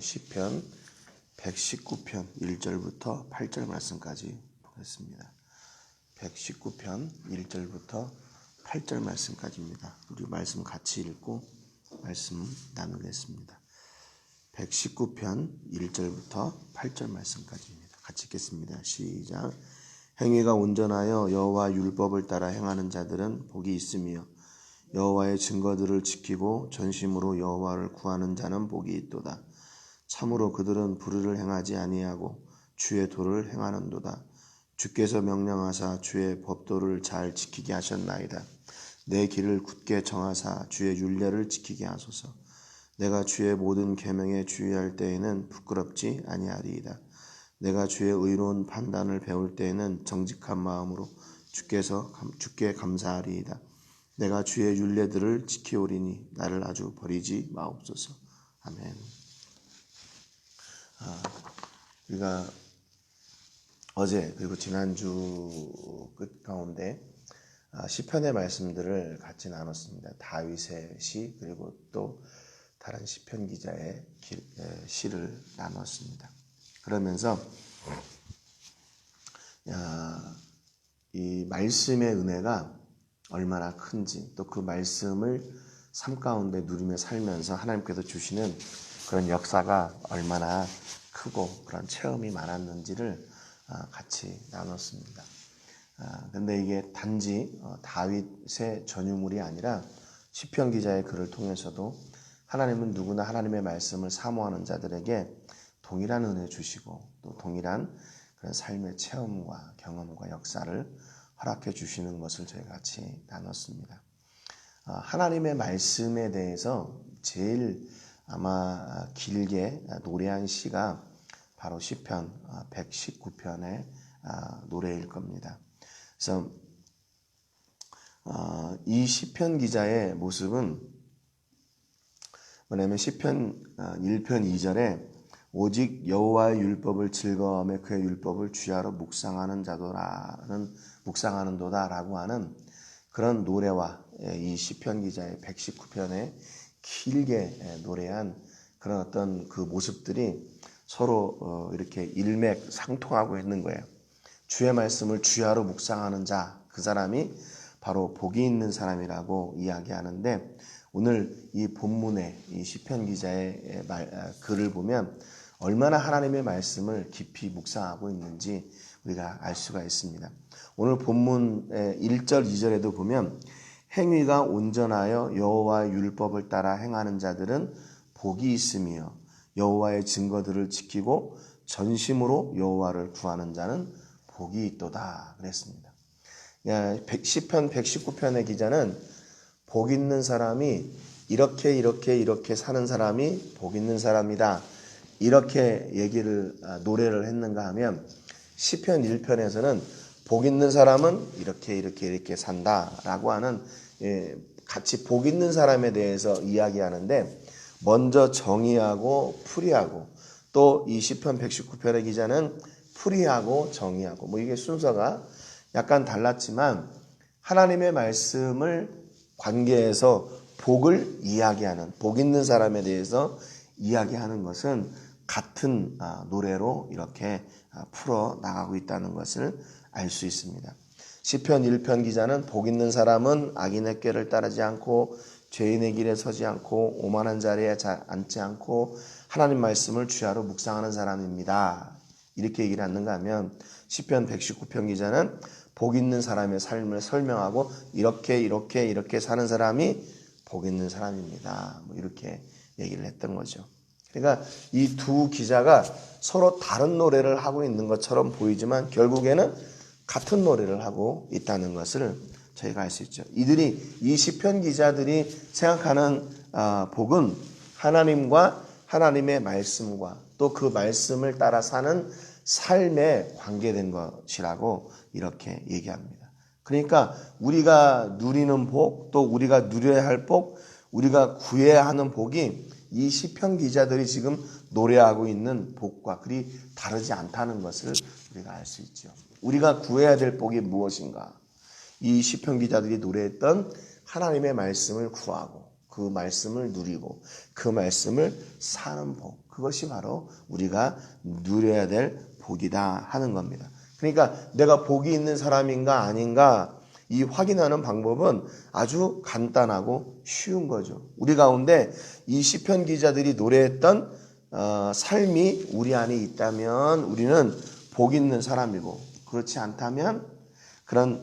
시편 119편 1절부터 8절 말씀까지 보겠습니다. 119편 1절부터 8절 말씀까지입니다. 우리 말씀 같이 읽고 말씀 나누겠습니다. 119편 1절부터 8절 말씀까지입니다. 같이 읽겠습니다. 시작. 행위가 온전하여 여호와 율법을 따라 행하는 자들은 복이 있으며 여호와의 증거들을 지키고 전심으로 여호와를 구하는 자는 복이 있도다. 참으로 그들은 불의를 행하지 아니하고 주의 도를 행하는도다. 주께서 명령하사 주의 법도를 잘 지키게 하셨나이다. 내 길을 굳게 정하사 주의 율례를 지키게 하소서. 내가 주의 모든 계명에 주의할 때에는 부끄럽지 아니하리이다. 내가 주의 의로운 판단을 배울 때에는 정직한 마음으로 주께 감사하리이다. 내가 주의 율례들을 지키오리니 나를 아주 버리지 마옵소서. 아멘. 우리가 어제 그리고 지난주 끝 가운데 시편의 말씀들을 같이 나눴습니다. 다윗의 시 그리고 또 다른 시편 기자의 시를 나눴습니다. 그러면서 이 말씀의 은혜가 얼마나 큰지 또 그 말씀을 삶 가운데 누리며 살면서 하나님께서 주시는 그런 역사가 얼마나 크고 그런 체험이 많았는지를 같이 나눴습니다. 근데 이게 단지 다윗의 전유물이 아니라 시편 기자의 글을 통해서도 하나님은 누구나 하나님의 말씀을 사모하는 자들에게 동일한 은혜 주시고 또 동일한 그런 삶의 체험과 경험과 역사를 허락해 주시는 것을 저희 같이 나눴습니다. 하나님의 말씀에 대해서 제일 아마 길게 노래한 시가 바로 시편 119편의 노래일 겁니다. 그래서 이 시편 기자의 모습은 뭐냐면 시편 1편 2절에 오직 여호와의 율법을 즐거워하며 그의 율법을 주야로 묵상하는도다라고 하는 그런 노래와 이 시편 기자의 119편에 길게 노래한 그런 어떤 그 모습들이 서로 이렇게 일맥상통하고 있는 거예요. 주의 말씀을 주야로 묵상하는 자, 그 사람이 바로 복이 있는 사람이라고 이야기하는데 오늘 이 본문의 이 시편 기자의 글을 보면 얼마나 하나님의 말씀을 깊이 묵상하고 있는지 우리가 알 수가 있습니다. 오늘 본문 1절, 2절에도 보면 행위가 온전하여 여호와의 율법을 따라 행하는 자들은 복이 있으며 여호와의 증거들을 지키고 전심으로 여호와를 구하는 자는 복이 있도다 그랬습니다. 시편 119편의 기자는 복 있는 사람이 이렇게 사는 사람이 복 있는 사람이다. 이렇게 노래를 했는가 하면 시편 1편에서는 복 있는 사람은 이렇게 산다라고 하는 같이 복 있는 사람에 대해서 이야기하는데 먼저 정의하고 풀이하고 또 이 시편 119편의 기자는 풀이하고 정의하고 이게 순서가 약간 달랐지만 하나님의 말씀을 관계해서 복을 이야기하는 복 있는 사람에 대해서 이야기하는 것은 같은 노래로 이렇게 풀어 나가고 있다는 것을 알 수 있습니다. 시편 1편 기자는 복 있는 사람은 악인의 꾀를 따르지 않고 죄인의 길에 서지 않고 오만한 자리에 앉지 않고 하나님 말씀을 주야로 묵상하는 사람입니다. 이렇게 얘기를 하는가 하면 시편 119편 기자는 복 있는 사람의 삶을 설명하고 이렇게 사는 사람이 복 있는 사람입니다. 이렇게 얘기를 했던 거죠. 그러니까 이 두 기자가 서로 다른 노래를 하고 있는 것처럼 보이지만 결국에는 같은 노래를 하고 있다는 것을 저희가 알 수 있죠. 이 시편 기자들이 생각하는 복은 하나님과 하나님의 말씀과 또 그 말씀을 따라 사는 삶에 관계된 것이라고 이렇게 얘기합니다. 그러니까 우리가 누리는 복, 또 우리가 누려야 할 복, 우리가 구해야 하는 복이 이 시편 기자들이 지금 노래하고 있는 복과 그리 다르지 않다는 것을 우리가 알 수 있죠. 우리가 구해야 될 복이 무엇인가? 이 시편 기자들이 노래했던 하나님의 말씀을 구하고 그 말씀을 누리고 그 말씀을 사는 복, 그것이 바로 우리가 누려야 될 복이다 하는 겁니다. 그러니까 내가 복이 있는 사람인가 아닌가 이 확인하는 방법은 아주 간단하고 쉬운 거죠. 우리 가운데 이 시편 기자들이 노래했던 삶이 우리 안에 있다면 우리는 복 있는 사람이고, 그렇지 않다면 그런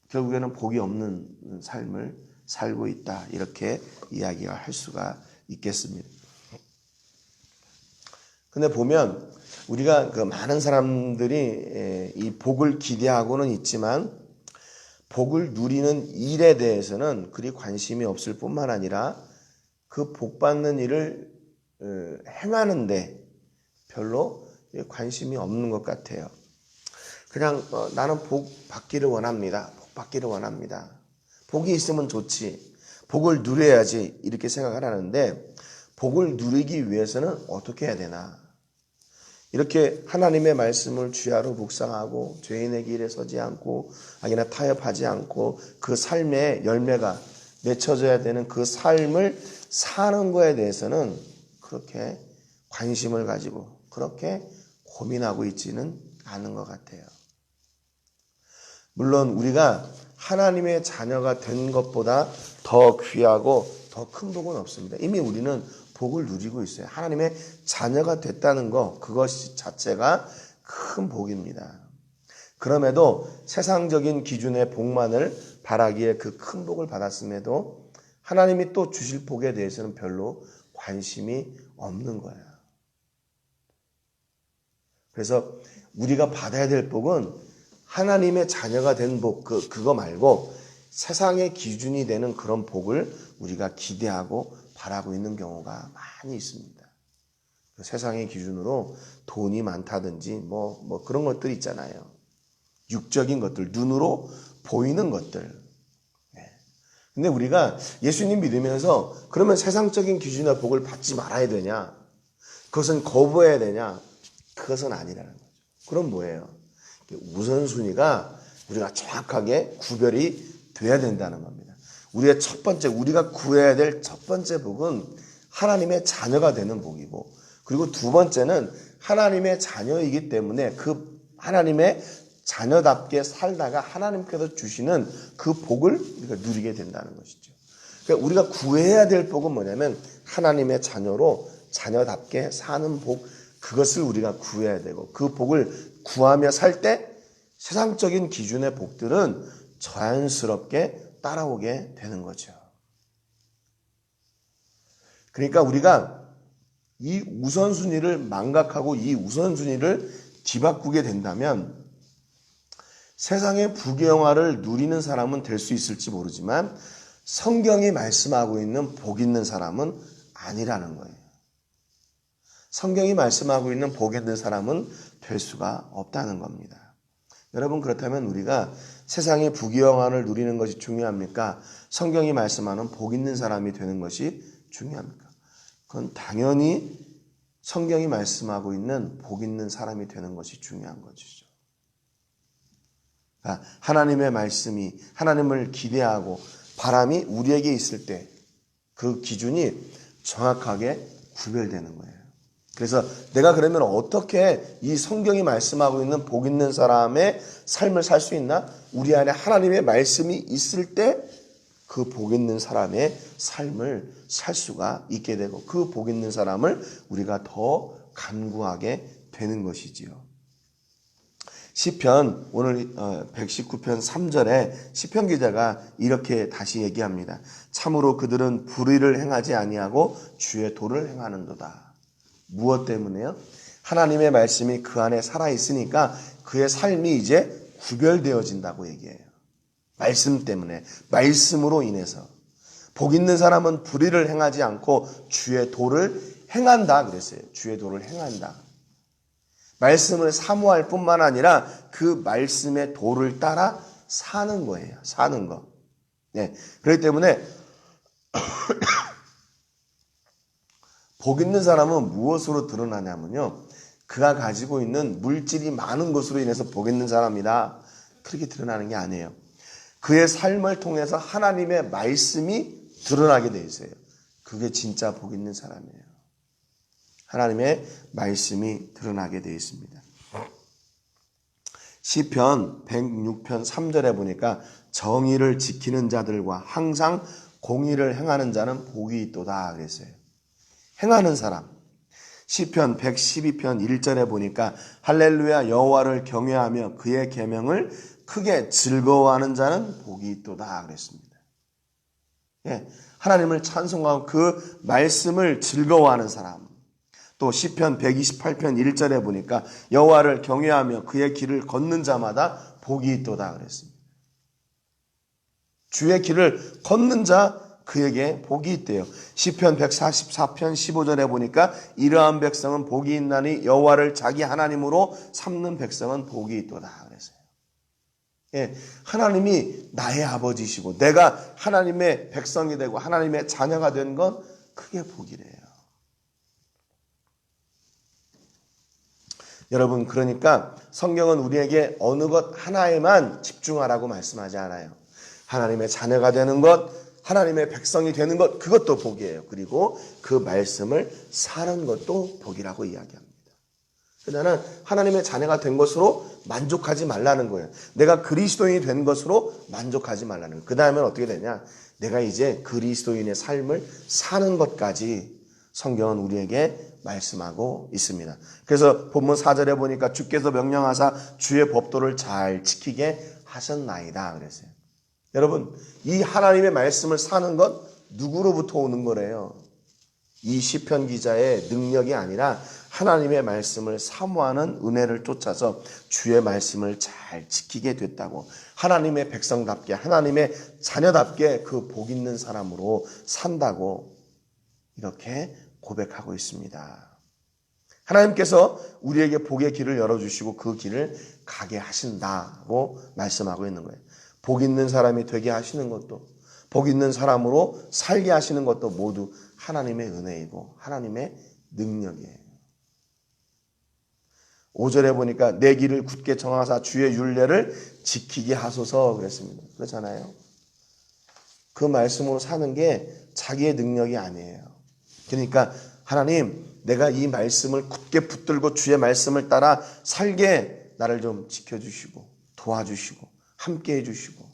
결국에는 복이 없는 삶을 살고 있다, 이렇게 이야기가 할 수가 있겠습니다. 근데 보면 우리가 그 많은 사람들이 이 복을 기대하고는 있지만 복을 누리는 일에 대해서는 그리 관심이 없을 뿐만 아니라 그 복 받는 일을 행하는데 별로 관심이 없는 것 같아요. 그냥 나는 복 받기를 원합니다. 복 받기를 원합니다. 복이 있으면 좋지. 복을 누려야지, 이렇게 생각을 하는데 복을 누리기 위해서는 어떻게 해야 되나? 이렇게 하나님의 말씀을 주야로 묵상하고 죄인의 길에 서지 않고 악이나 타협하지 않고 그 삶의 열매가 맺혀져야 되는 그 삶을 사는 거에 대해서는 그렇게 관심을 가지고 그렇게 고민하고 있지는 않은 것 같아요. 물론 우리가 하나님의 자녀가 된 것보다 더 귀하고 더 큰 복은 없습니다. 이미 우리는 복을 누리고 있어요. 하나님의 자녀가 됐다는 것, 그것 자체가 큰 복입니다. 그럼에도 세상적인 기준의 복만을 바라기에 그 큰 복을 받았음에도 하나님이 또 주실 복에 대해서는 별로 관심이 없는 거예요. 그래서 우리가 받아야 될 복은 하나님의 자녀가 된 복, 그거 말고 세상의 기준이 되는 그런 복을 우리가 기대하고 바라고 있는 경우가 많이 있습니다. 세상의 기준으로 돈이 많다든지 뭐 그런 것들이 있잖아요. 육적인 것들, 눈으로 보이는 것들. 근데 우리가 예수님 믿으면서 그러면 세상적인 기준의 복을 받지 말아야 되냐? 그것은 거부해야 되냐? 그것은 아니라는 거죠. 그럼 뭐예요? 우선순위가 우리가 정확하게 구별이 돼야 된다는 겁니다. 우리의 첫 번째, 우리가 구해야 될 첫 번째 복은 하나님의 자녀가 되는 복이고, 그리고 두 번째는 하나님의 자녀이기 때문에 그 하나님의 자녀답게 살다가 하나님께서 주시는 그 복을 우리가 누리게 된다는 것이죠. 그러니까 우리가 구해야 될 복은 뭐냐면 하나님의 자녀로 자녀답게 사는 복, 그것을 우리가 구해야 되고, 그 복을 구하며 살 때 세상적인 기준의 복들은 자연스럽게 따라오게 되는 거죠. 그러니까 우리가 이 우선순위를 망각하고 이 우선순위를 뒤바꾸게 된다면 세상의 부귀영화를 누리는 사람은 될 수 있을지 모르지만 성경이 말씀하고 있는 복 있는 사람은 아니라는 거예요. 성경이 말씀하고 있는 복 있는 사람은 될 수가 없다는 겁니다. 여러분, 그렇다면 우리가 세상의 부귀영화를 누리는 것이 중요합니까? 성경이 말씀하는 복 있는 사람이 되는 것이 중요합니까? 그건 당연히 성경이 말씀하고 있는 복 있는 사람이 되는 것이 중요한 것이죠. 하나님의 말씀이, 하나님을 기대하고 바람이 우리에게 있을 때 그 기준이 정확하게 구별되는 거예요. 그래서 내가 그러면 어떻게 이 성경이 말씀하고 있는 복 있는 사람의 삶을 살 수 있나? 우리 안에 하나님의 말씀이 있을 때 그 복 있는 사람의 삶을 살 수가 있게 되고, 그 복 있는 사람을 우리가 더 간구하게 되는 것이지요. 시편, 오늘 119편 3절에 시편 기자가 이렇게 다시 얘기합니다. 참으로 그들은 불의를 행하지 아니하고 주의 도를 행하는도다. 무엇 때문에요? 하나님의 말씀이 그 안에 살아있으니까 그의 삶이 이제 구별되어진다고 얘기해요. 말씀 때문에, 말씀으로 인해서. 복 있는 사람은 불의를 행하지 않고 주의 도를 행한다 그랬어요. 주의 도를 행한다. 말씀을 사모할 뿐만 아니라 그 말씀의 도를 따라 사는 거예요. 사는 거. 네. 그렇기 때문에 복 있는 사람은 무엇으로 드러나냐면요, 그가 가지고 있는 물질이 많은 것으로 인해서 복 있는 사람이다, 그렇게 드러나는 게 아니에요. 그의 삶을 통해서 하나님의 말씀이 드러나게 돼 있어요. 그게 진짜 복 있는 사람이에요. 하나님의 말씀이 드러나게 돼 있습니다. 시편 106편 3절에 보니까 정의를 지키는 자들과 항상 공의를 행하는 자는 복이 있도다 그랬어요. 행하는 사람. 시편 112편 1절에 보니까 할렐루야 여호와를 경외하며 그의 계명을 크게 즐거워하는 자는 복이 있도다 그랬습니다. 예, 하나님을 찬송하고 그 말씀을 즐거워하는 사람. 또 시편 128편 1절에 보니까 여호와를 경외하며 그의 길을 걷는 자마다 복이 있도다 그랬습니다. 주의 길을 걷는 자 그에게 복이 있대요. 시편 144편 15절에 보니까 이러한 백성은 복이 있나니 여호와를 자기 하나님으로 삼는 백성은 복이 있도다 그랬어요. 예, 하나님이 나의 아버지시고 내가 하나님의 백성이 되고 하나님의 자녀가 된 건 크게 복이래요. 여러분, 그러니까 성경은 우리에게 어느 것 하나에만 집중하라고 말씀하지 않아요. 하나님의 자녀가 되는 것, 하나님의 백성이 되는 것, 그것도 복이에요. 그리고 그 말씀을 사는 것도 복이라고 이야기합니다. 그러나 하나님의 자녀가 된 것으로 만족하지 말라는 거예요. 내가 그리스도인이 된 것으로 만족하지 말라는 거예요. 그 다음엔 어떻게 되냐? 내가 이제 그리스도인의 삶을 사는 것까지 성경은 우리에게 말씀하고 있습니다. 그래서 본문 4절에 보니까 주께서 명령하사 주의 법도를 잘 지키게 하셨나이다 그랬어요. 여러분, 이 하나님의 말씀을 사는 것 누구로부터 오는 거래요? 이 시편 기자의 능력이 아니라 하나님의 말씀을 사모하는 은혜를 쫓아서 주의 말씀을 잘 지키게 됐다고, 하나님의 백성답게 하나님의 자녀답게 그 복 있는 사람으로 산다고 이렇게 고백하고 있습니다. 하나님께서 우리에게 복의 길을 열어주시고 그 길을 가게 하신다고 말씀하고 있는 거예요. 복 있는 사람이 되게 하시는 것도, 복 있는 사람으로 살게 하시는 것도 모두 하나님의 은혜이고 하나님의 능력이에요. 5절에 보니까 내 길을 굳게 정하사 주의 율례를 지키게 하소서 그랬습니다. 그렇잖아요. 그 말씀으로 사는 게 자기의 능력이 아니에요. 그러니까 하나님, 내가 이 말씀을 굳게 붙들고 주의 말씀을 따라 살게 나를 좀 지켜주시고 도와주시고 함께해 주시고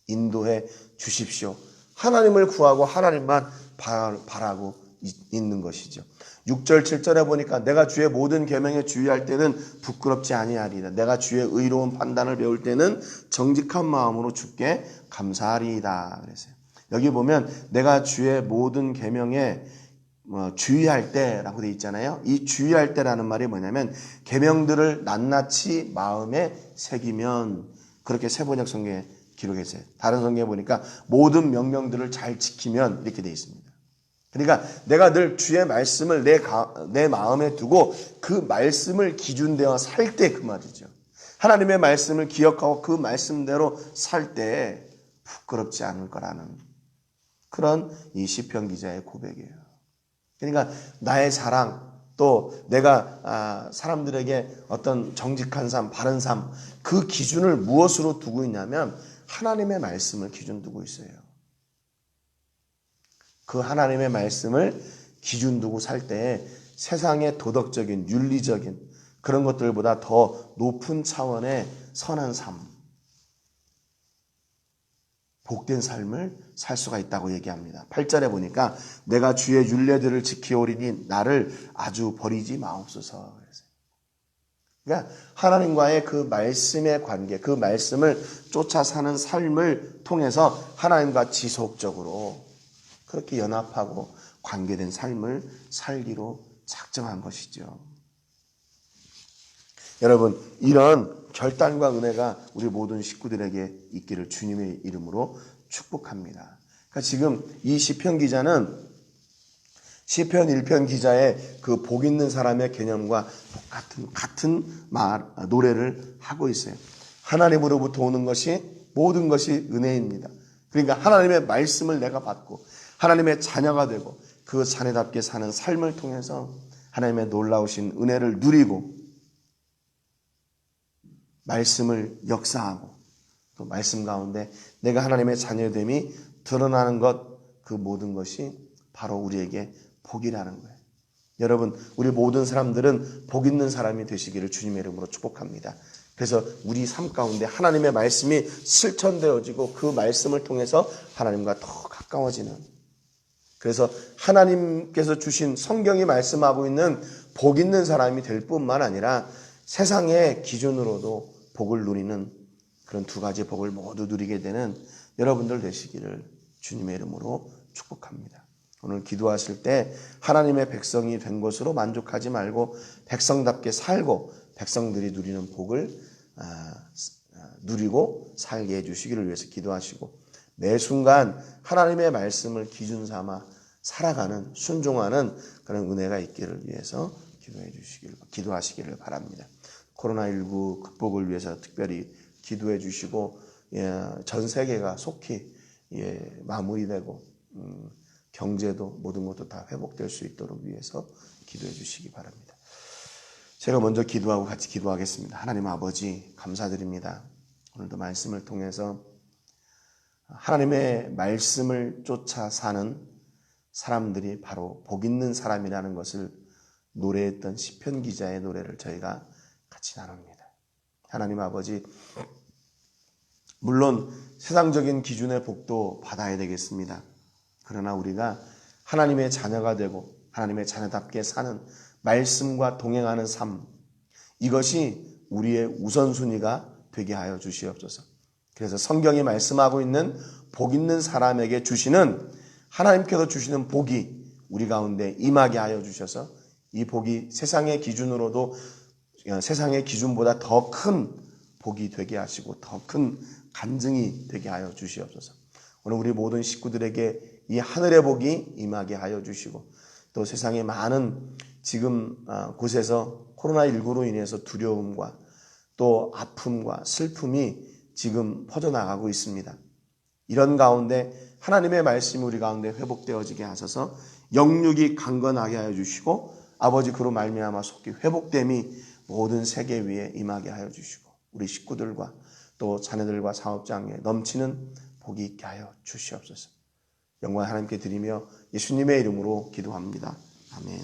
인도해 주십시오. 하나님을 구하고 하나님만 바라고 있는 것이죠. 6절 7절에 보니까 내가 주의 모든 계명에 주의할 때는 부끄럽지 아니하리이다. 내가 주의 의로운 판단을 배울 때는 정직한 마음으로 주께 감사하리이다 그랬어요. 여기 보면 내가 주의 모든 계명에 주의할 때라고 되어 있잖아요. 이 주의할 때라는 말이 뭐냐면 계명들을 낱낱이 마음에 새기면, 그렇게 세번역 성경에 기록했어요. 다른 성경에 보니까 모든 명령들을 잘 지키면 이렇게 되어 있습니다. 그러니까 내가 늘 주의 말씀을 내 마음에 두고 그 말씀을 기준되어 살 때, 그 말이죠. 하나님의 말씀을 기억하고 그 말씀대로 살 때 부끄럽지 않을 거라는 그런 이 시편 기자의 고백이에요. 그러니까 나의 자랑, 또 내가 사람들에게 어떤 정직한 삶, 바른 삶, 그 기준을 무엇으로 두고 있냐면 하나님의 말씀을 기준 두고 있어요. 그 하나님의 말씀을 기준 두고 살 때 세상의 도덕적인, 윤리적인 그런 것들보다 더 높은 차원의 선한 삶, 복된 삶을 살 수가 있다고 얘기합니다. 8절에 보니까 내가 주의 율례들을 지키오리니 나를 아주 버리지 마옵소서. 그러니까 하나님과의 그 말씀의 관계, 그 말씀을 쫓아 사는 삶을 통해서 하나님과 지속적으로 그렇게 연합하고 관계된 삶을 살기로 작정한 것이죠. 여러분, 이런 결단과 은혜가 우리 모든 식구들에게 있기를 주님의 이름으로 축복합니다. 그러니까 지금 이 시편 기자는 시편 1편 기자의 그 복 있는 사람의 개념과 같은 노래를 하고 있어요. 하나님으로부터 오는 것이, 모든 것이 은혜입니다. 그러니까 하나님의 말씀을 내가 받고 하나님의 자녀가 되고 그 자녀답게 사는 삶을 통해서 하나님의 놀라우신 은혜를 누리고 말씀을 역사하고 또 말씀 가운데 내가 하나님의 자녀됨이 드러나는 것, 그 모든 것이 바로 우리에게 복이라는 거예요. 여러분, 우리 모든 사람들은 복 있는 사람이 되시기를 주님의 이름으로 축복합니다. 그래서 우리 삶 가운데 하나님의 말씀이 실천되어지고 그 말씀을 통해서 하나님과 더 가까워지는, 그래서 하나님께서 주신 성경이 말씀하고 있는 복 있는 사람이 될 뿐만 아니라 세상의 기준으로도 복을 누리는 그런 두 가지 복을 모두 누리게 되는 여러분들 되시기를 주님의 이름으로 축복합니다. 오늘 기도하실 때 하나님의 백성이 된 것으로 만족하지 말고 백성답게 살고 백성들이 누리는 복을 누리고 살게 해주시기를 위해서 기도하시고, 매 순간 하나님의 말씀을 기준 삼아 살아가는, 순종하는 그런 은혜가 있기를 위해서 기도하시기를 바랍니다. 코로나19 극복을 위해서 특별히 기도해 주시고, 전 세계가 속히 마무리되고 경제도 모든 것도 다 회복될 수 있도록 위해서 기도해 주시기 바랍니다. 제가 먼저 기도하고 같이 기도하겠습니다. 하나님 아버지, 감사드립니다. 오늘도 말씀을 통해서 하나님의 말씀을 쫓아 사는 사람들이 바로 복 있는 사람이라는 것을 노래했던 시편 기자의 노래를 저희가 같이 나눕니다. 하나님 아버지, 물론 세상적인 기준의 복도 받아야 되겠습니다. 그러나 우리가 하나님의 자녀가 되고 하나님의 자녀답게 사는, 말씀과 동행하는 삶, 이것이 우리의 우선순위가 되게 하여 주시옵소서. 그래서 성경이 말씀하고 있는 복 있는 사람에게 주시는, 하나님께서 주시는 복이 우리 가운데 임하게 하여 주셔서 이 복이 세상의 기준으로도, 세상의 기준보다 더 큰 복이 되게 하시고 더 큰 간증이 되게 하여 주시옵소서. 오늘 우리 모든 식구들에게 이 하늘의 복이 임하게 하여 주시고, 또 세상의 많은 지금 곳에서 코로나19로 인해서 두려움과 또 아픔과 슬픔이 지금 퍼져나가고 있습니다. 이런 가운데 하나님의 말씀이 우리 가운데 회복되어지게 하셔서 영육이 강건하게 하여 주시고, 아버지 그로 말미암아 속히 회복됨이 모든 세계 위에 임하게 하여 주시고, 우리 식구들과 또 자녀들과 사업장에 넘치는 복이 있게 하여 주시옵소서. 영광 하나님께 드리며 예수님의 이름으로 기도합니다. 아멘.